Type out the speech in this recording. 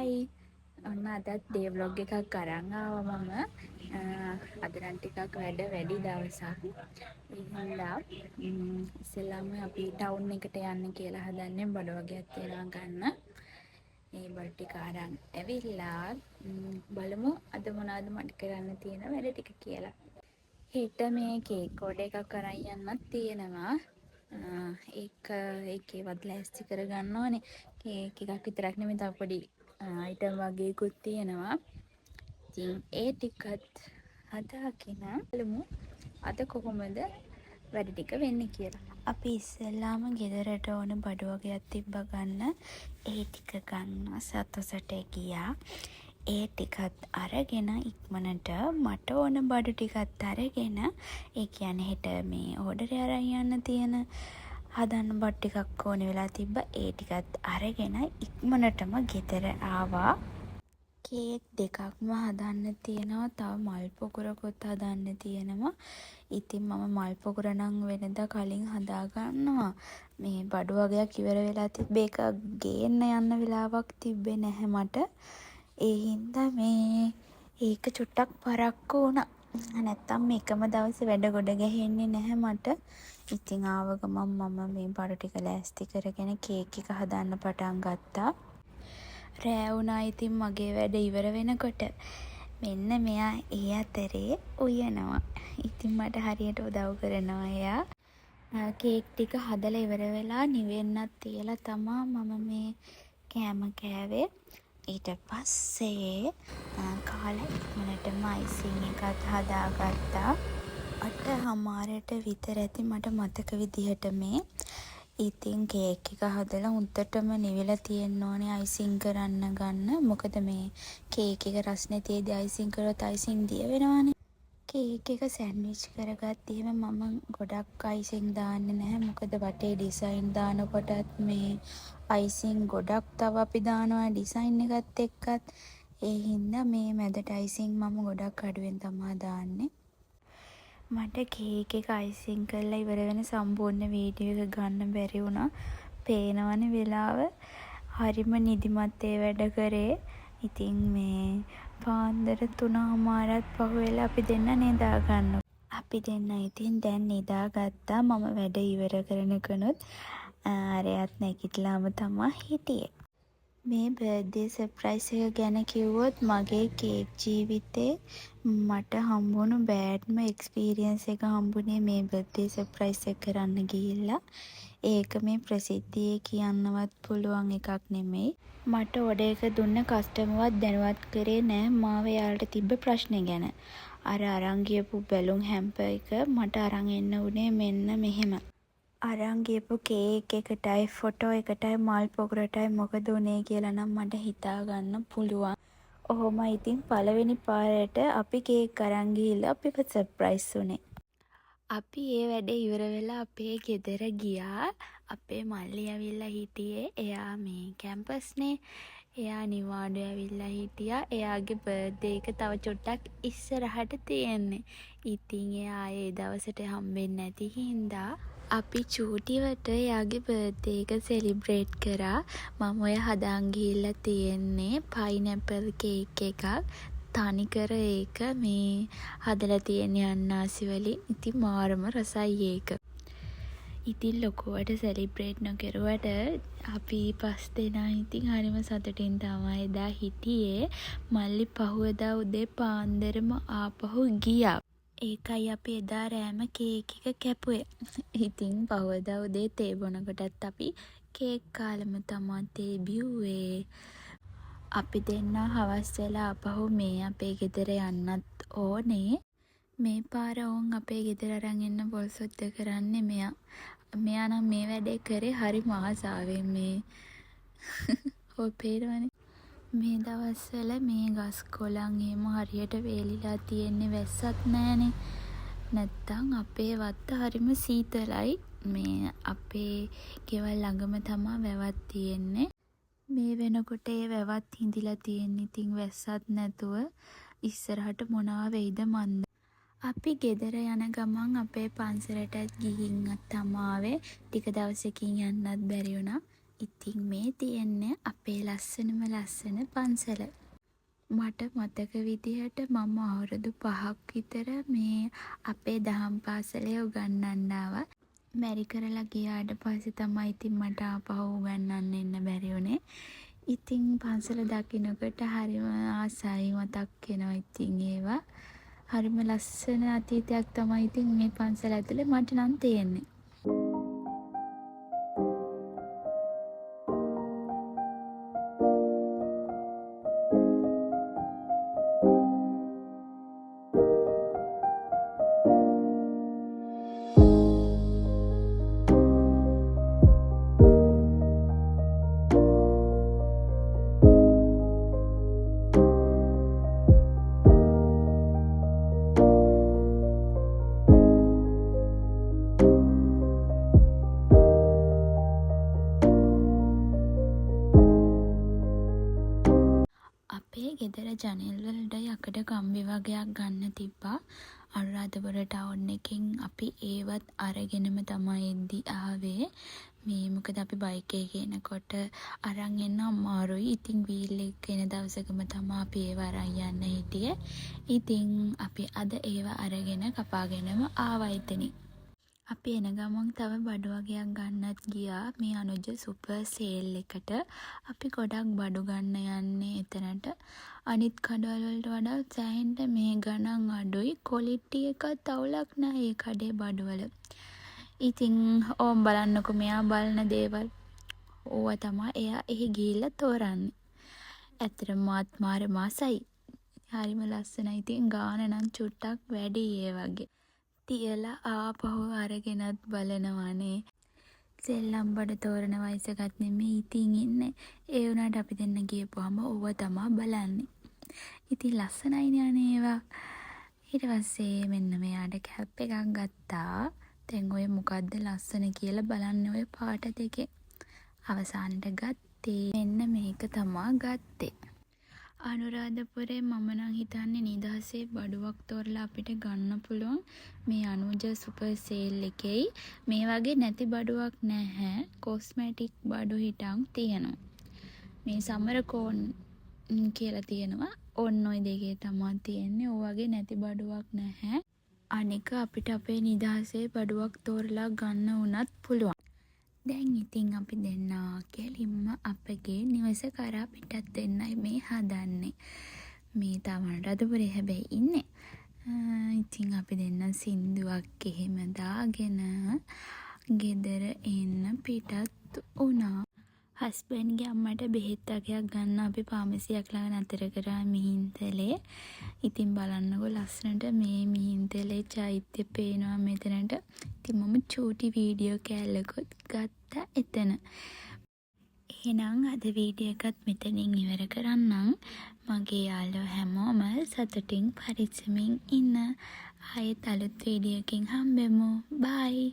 හයි ඔන්න අදත් day vlog එකක් අරන් ආවා මම. අද නම් ටිකක් වැඩි දවසක්. ඒ හින්දා ඉස්සෙල්ලාම අපි ටවුන් එකට යන්න කියලා හදන්නේ බඩ වගේක් තියනවා ගන්න. ඒ බඩ ටික අරන් ඇවිල්ලා බලමු අද මොනවද මට කරන්න තියෙන වැඩ ටික කියලා. හෙට මේ කේක් ඕඩර් එකක් අරන් යන්නත් තියෙනවා. ඒකේවත් ලෑස්ති කරගන්න ඕනේ. කේක් එකක් විතරක් නෙමෙයි තව පොඩි අයිටම් වගේකුත් තියෙනවා. ඉතින් ඒ ටිකත් හදාගෙන බලමු අද කොහොමද වැඩ ටික වෙන්නේ කියලා. අපි ඉස්සෙල්ලාම ගෙදරට ඕන බඩු වගේක් තිබ්බ ගන්න. ඒ ටික ගන්න සතොසට ගියා. ඒ ටිකත් අරගෙන ඉක්මනට මට ඕන බඩු ටිකත් අරගෙන ඒ කියන්නේ හෙට මේ ඕඩර් අරන් යන්න තියෙන හදන්න බඩු ටිකක් ඕන වෙලා තිබ්බා. ඒ ටිකත් අරගෙන ඉක්මනටම ගෙදර ආවා. කේක් දෙකක්ම හදන්න තියෙනවා. තව මල් පොකුරකුත් හදන්න තියෙනවා. ඉතින් මම මල් පොකුර නම් වෙනදා කලින් හදා ගන්නවා. මේ බඩු වගේක් ඉවර වෙලා තිබ්බ එක ගේන්න යන්න වෙලාවක් තිබ්බේ නැහැ මට. ඒ හින්දා මේ ඒක චුට්ටක් පරක්කු වුණා. නැත්තම් මේකම දවසේ වැඩ ගොඩ ගැහෙන්නේ නැහැ මට. ඉතින් ආව ගමන් මම මේ බඩු ටික ලෑස්ති කරගෙන කේක් එක හදන්න පටන් ගත්තා. රෑ වුණා ඉතින් මගේ වැඩ ඉවර වෙනකොට. මෙන්න මෙයා ඒ අතරේ උයනවා. ඉතින් මට හරියට උදව් කරනවා එයා. කේක් ටික හදලා ඉවර වෙලා නිවෙන්නත් තියලා තමා මම මේ කෑම කෑවේ. ඊට පස්සේ කාලා ඉක්මනටම අයිසිං එකත් හදාගත්තා. 8:00ට විතර ඇති මට මතක විදිහට මේ. ඉතින් කේක් එක හදලා උන්ටම නිවිලා තියෙන්න ඕනේ අයිසිං කරන්න ගන්න. මොකද මේ කේක් එක රස්නේ තියදී අයිසිං කරොත් අයිසිං දිය වෙනවානේ. කේක් එක සෑන්ඩ්විච් කරගත්තීම මම ගොඩක් අයිසිං දාන්නේ නැහැ. මොකද වටේ ඩිසයින් දානකොටත් මේ අයිසිං ගොඩක් තව අපි දානවා ඩිසයින් එකත් එක්කත්. ඒ හින්දා මේ මැදට අයිසිං මම ගොඩක් අඩුවෙන් තමයි දාන්නේ. මට කේක් එක අයිසිං කරලා ඉවර වෙන සම්පූර්ණ වීඩියෝ එක ගන්න බැරි වුණා. පේනවනේ වෙලාව. හරිම නිදිමත් ඒ වැඩ කරේ. ඉතින් මේ පාන්දර 3:00ත් පහුවෙලා අපි දෙන්න නිදා ගන්නවා. අපි දෙන්න ඉතින් දැන් නිදාගත්තා. මම වැඩ ඉවර කරනකනුත් ආරයත් නැගිටලාම තමයි හිටියේ. මේ බර්ත්ඩේ සර්ප්‍රයිස් එක ගැන කිව්වොත් මගේ කේක් ජීවිතේ මට හම්බුණු බෑඩ්ම එක්ස්පීරියන්ස් එක හම්බුනේ මේ බර්ත්ඩේ සර්ප්‍රයිස් එක කරන්න ගිහිල්ලා. ඒක මේ ප්‍රසිද්ධියේ කියන්නවත් පුළුවන් එකක් නෙමෙයි. මට ඕඩර් එක දුන්න කස්ටමර්වත් දැනුවත් කරේ නෑ මාව එයාලට තිබ්බ ප්‍රශ්නේ ගැන. අරන් ගියපු බැලුම් හැම්පර් එක මට අරන් එන්න උනේ මෙන්න මෙහෙම. අරන් ගියපු කේක් එකටයි ෆොටෝ එකටයි මල් පොකුරටයි මොකද උනේ කියලා නම් මට හිතා ගන්න පුළුවන්. ඔහොම ඉතින් පළවෙනි පාරට අපි කේක් අරන් ගිහිල්ලා අපිව සර්ප්‍රයිස් උනේ. අපි ඒ වැඩේ ඉවර වෙලා අපේ ගෙදර ගියා. අපේ මල්ලි ඇවිල්ලා හිටියේ. එයා මේ කැම්පස්නේ. එයා නිවාඩු ඇවිල්ලා හිටියා. එයාගේ බර්ත්ඩේ එක තව චුට්ටක් ඉස්සරහට තියෙන්නේ. ඉතින් එයා ඒ දවසට හම්බෙන්නේ නැති හින්දා අපි චූටිවට එයාගේ බර්ත්ඩේ එක සෙලිබ්‍රේට් කරා. මම ඔය හදාන් ගිහිල්ලා තියෙන්නේ පයිනැපල් කේක් එකක්. තනිකර ඒක මේ හදලා තියෙන අන්නාසි වලින්. ඉතින් මාරම රසයි ඒක. ඉතින් ලොකුවට සෙලිබ්‍රේට් නොකරුවට අපි 5 දෙනා ඉතින් හරිම සතුටින් තමයි එදා හිටියේ. මල්ලි පහුවදා උදේ පාන්දරම ආපහු ගියා. ඒකයි අපි එදා රෑම කේක් එක කැපුවේ. ඉතින් පහුවදා උදේ තේ බොනකොටත් අපි කේක් කාලම තමයි තේ බිව්වේ. අපි දෙන්න හවස් වෙලා ආපහු මේ අපේ ගෙදර යන්නත් ඕනේ. මේ පාර ඕන් අපේ ගෙදර අරන් එන්න පොල්සොද්ද කරන්නේ මෙයා. මෙයා නම් මේ වැඩේ කරේ හරි ආසාවෙන් මේ. ඔය පේනවනේ. මේ දවස්වල මේ ගස් කොළන් එහෙම හරියට වේලිලා තියෙන්නේ වැස්සක් නැහනේ. නැත්තම් අපේ වත්ත හරිම සීතලයි. මේ අපේ ගෙවල් ළඟම තමයි වැවක් තියෙන්නේ. මේ වෙනකොට ඒ වැවත් හිඳිලා තියෙන්නේ. ඉතින් වැස්සත් නැතුව ඉස්සරහට මොනවා වෙයිද මන්ද. අපි ගෙදර යන ගමන් අපේ පන්සලටත් ගිහින් තමයි ටික දවසකින් යන්නත් බැරි වුණා. ඉතින් මේ තියෙන්නේ අපේ ලස්සනම ලස්සන පන්සල. මට මතක විදිහට මම අවුරුදු 5ක් විතර මේ අපේ දහම් පාසලේ උගන්වන්න ආවා. මැරි කරලා ගියාට පස්සේ තමයි ඉතින් මට ආපහු උගන්වන්න එන්න බැරි වුණේ. ඉතින් පන්සල දකින්නකොට හරිම ආසයි මතක් වෙනවා ඉතින් ඒවා. හරිම ලස්සන අතීතයක් තමයි ඉතින් මේ පන්සල ඇතුලේ මට නම් තියෙන්නේ. අපේ ගෙදර ජනෙල් වලට යකඩ කම්බි වගේක් ගන්න තිබ්බා. අනුරාධපුර ටවුන් එකෙන් අපි ඒවත් අරගෙනම තමයි එද්දි ආවේ. මේ මොකද අපි බයික් එකේ එනකොට අරන් එන්න අමාරුයි. ඉතින් වීල් එක එන දවසකම තමයි අපි ඒව අරන් යන්න හිටියේ. ඉතින් අපි අද ඒව අරගෙන කපාගෙනම ආවා එතනින්. අපි එන ගමන් තව බඩු වගේක් ගන්නත් ගියා මේ අනුජ සුපර් සේල් එකට. අපි ගොඩක් බඩු ගන්න යන්නේ එතනට. අනිත් කඩවල වලට වඩා සෑහෙන්න මේ ගණන් අඩුයි. ක්වොලිටි එකත් අවුලක් නැහැ මේ කඩේ බඩුවල. ඉතින් ඕම් බලන්නකො මෙයා බලන දේවල්. ඕවා තමයි එයා එහි ගිහිල්ලා තෝරන්නේ. ඇත්තටම මාත් මාසයි. හරිම ලස්සනයි. ඉතින් ගාන නම් චුට්ටක් වැඩි ඒ වගේ. තියලා ආපහු අරගෙනත් බලනවානේ. සෙල්ලම් බඩ තෝරන වයසකත් නෙමෙයි ඉතින් ඉන්නේ. ඒ වුණාට අපි දෙන්න ගියපුවාම ඕව තමයි බලන්නේ. ඉතින් ලස්සනයිනේ අනේ ඒවා. ඊට පස්සේ මෙන්න මෙයාට කැප් එකක් ගත්තා. දැන් ඔය මොකද්ද ලස්සන කියලා බලන්න ඔය පාට දෙකේ. අවසානට ගත්තේ මෙන්න මේක තමයි ගත්තේ. අනුරාධපුරේ මම නම් හිතන්නේ නිදහසේ බඩුවක් තෝරලා අපිට ගන්න පුළුවන් මේ අනුජ සුපර් සේල් එකේ. මේ වගේ නැති බඩුවක් නැහැ. කොස්මැටික් බඩු හිටන් තියෙනවා. මේ සමර කෝන් කියලා තියෙනවා. ඔන්න ඔය දෙකේ තමයි තියෙන්නේ. ඔය වගේ නැති බඩුවක් නැහැ. අනික අපිට අපේ නිදහසේ බඩුවක් තෝරලා ගන්න උනත් පුළුවන්. දැන් ඉතින් අපි දෙන්න කෙලින්ම අපගේ නිවස කරා පිටත් වෙන්නයි මේ හදන්නේ. මේ තමයි රදපුරේ හැබැයි ඉන්නේ. ඉතින් අපි දෙන්න සින්දුවක් එහෙම දාගෙන ගෙදර එන්න පිටත් වුණා. හස්බන්ඩ්ගේ අම්මට බෙහෙත් වගේක් ගන්න අපි ෆාමසියක් ළඟ නතර කරා මිහින්තලේ. ඉතින් බලන්නකො ලස්සනට මේ මිහින්තලේ චෛත්‍ය පේනවා මෙතනට. ඉතින් මම චූටි වීඩියෝ කෑල්ලකුත් ගත්තා එතන. එහෙනම් අද වීඩියෝ එකත් මෙතනින් ඉවර කරන්නම්. මගේ යාළුවෝ හැමෝම සතුටින් පරිස්සමින් ඉන්න. ආයෙත් අලුත් වීඩියෝ එකකින් හම්බෙමු. බයි.